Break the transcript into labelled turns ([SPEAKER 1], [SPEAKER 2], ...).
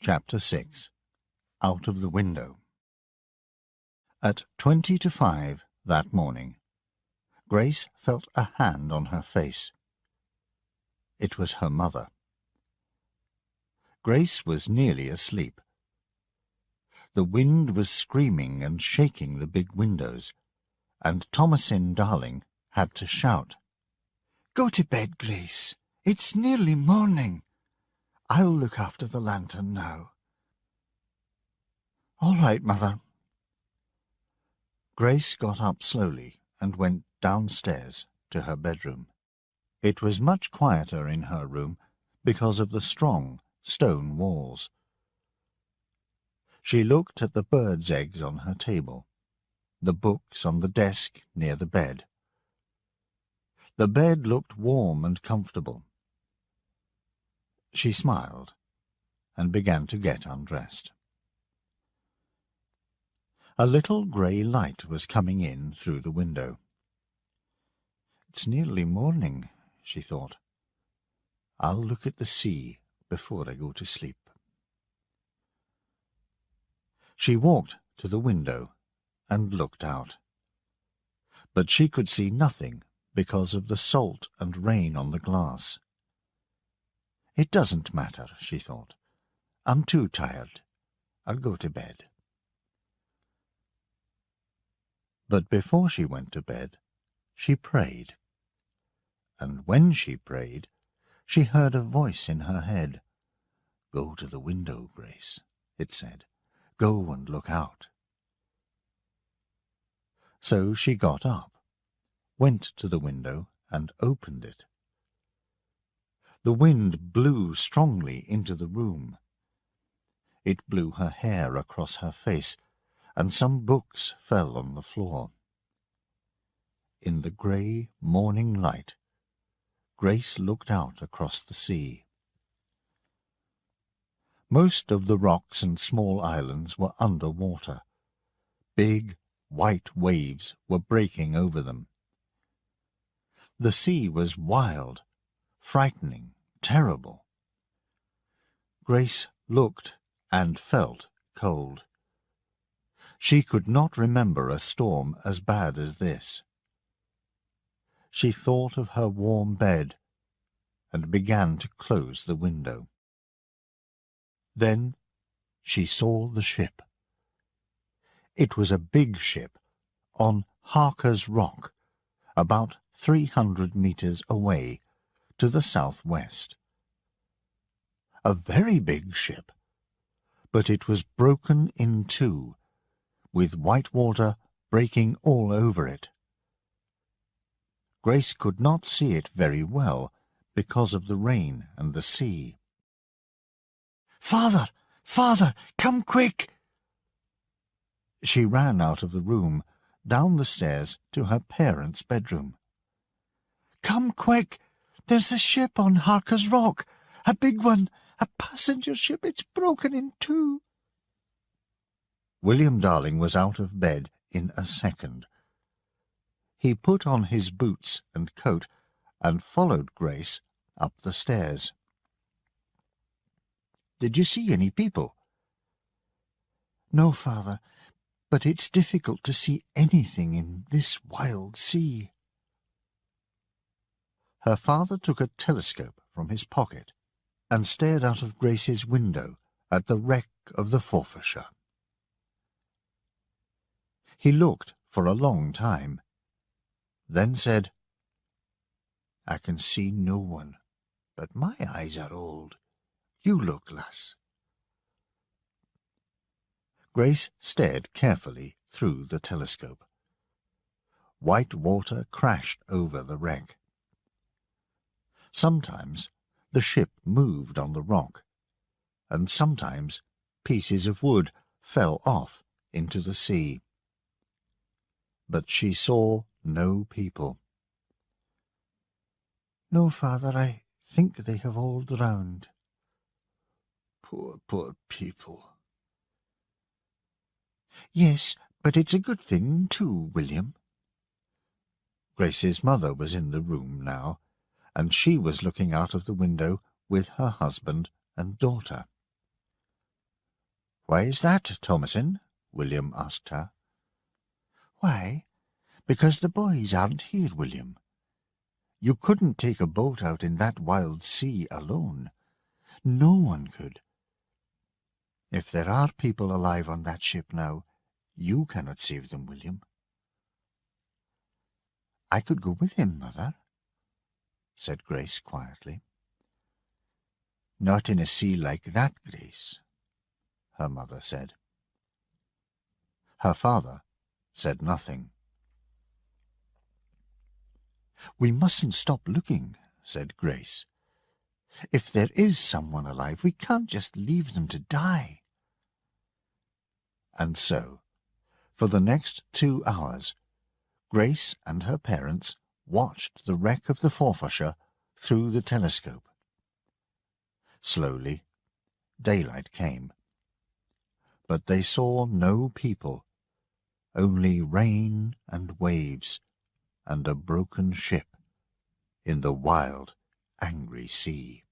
[SPEAKER 1] Chapter 6. Out of the Window. At 20 to 5 that morning, Grace felt a hand on her face. It was her mother. Grace was nearly asleep. The wind was screaming and shaking the big windows, and Thomasin Darling had to shout, "Go to bed, Grace. It's nearly morning. I'll look after the lantern now." "All right, Mother." Grace got up slowly and went downstairs to her bedroom. It was much quieter in her room because of the strong stone walls. She looked at the birds' eggs on her table, the books on the desk near the bed. The bed looked warm and comfortable. She smiled and began to get undressed. A little grey light was coming in through the window. "It's nearly morning," she thought. "I'll look at the sea before I go to sleep." She walked to the window and looked out. But she could see nothing because of the salt and rain on the glass. "It doesn't matter," she thought. "I'm too tired. I'll go to bed." But before she went to bed, she prayed. And when she prayed, she heard a voice in her head. "Go to the window, Grace," it said. "Go and look out." So she got up, went to the window and opened it. The wind blew strongly into the room. It blew her hair across her face, and some books fell on the floor. In the grey morning light, Grace looked out across the sea. Most of the rocks and small islands were under water. Big, white waves were breaking over them. The sea was wild, frightening, terrible. Grace looked and felt cold. She could not remember a storm as bad as this. She thought of her warm bed and began to close the window. Then she saw the ship. It was a big ship on Harker's Rock, about 300 meters away to the southwest. A very big ship, but it was broken in two, with white water breaking all over it. Grace could not see it very well because of the rain and the sea. "Father! Father! Come quick!" She ran out of the room, down the stairs to her parents' bedroom. "Come quick! There's a ship on Harker's Rock, a big one, a passenger ship. It's broken in two." William Darling was out of bed in a second. He put on his boots and coat and followed Grace up the stairs. "Did you see any people?" "No, Father, but it's difficult to see anything in this wild sea." Her father took a telescope from his pocket and stared out of Grace's window at the wreck of the Forfarshire. He looked for a long time, then said, "I can see no one, but my eyes are old. You look, lass." Grace stared carefully through the telescope. White water crashed over the wreck. Sometimes the ship moved on the rock, and sometimes pieces of wood fell off into the sea. But she saw no people. "No, Father, I think they have all drowned." "Poor, poor people." "Yes, but it's a good thing too, William." Grace's mother was in the room now, and she was looking out of the window with her husband and daughter. "Why is that, Thomasin?" William asked her. "Why, because the boys aren't here, William. You couldn't take a boat out in that wild sea alone. No one could. If there are people alive on that ship now, you cannot save them, William." "I could go with him, Mother," said Grace quietly. "Not in a sea like that, Grace," her mother said. Her father said nothing. "We mustn't stop looking," said Grace. "If there is someone alive, we can't just leave them to die." And so, for the next 2 hours, Grace and her parents watched the wreck of the Forfarshire through the telescope. Slowly, daylight came, but they saw no people, only rain and waves and a broken ship in the wild, angry sea.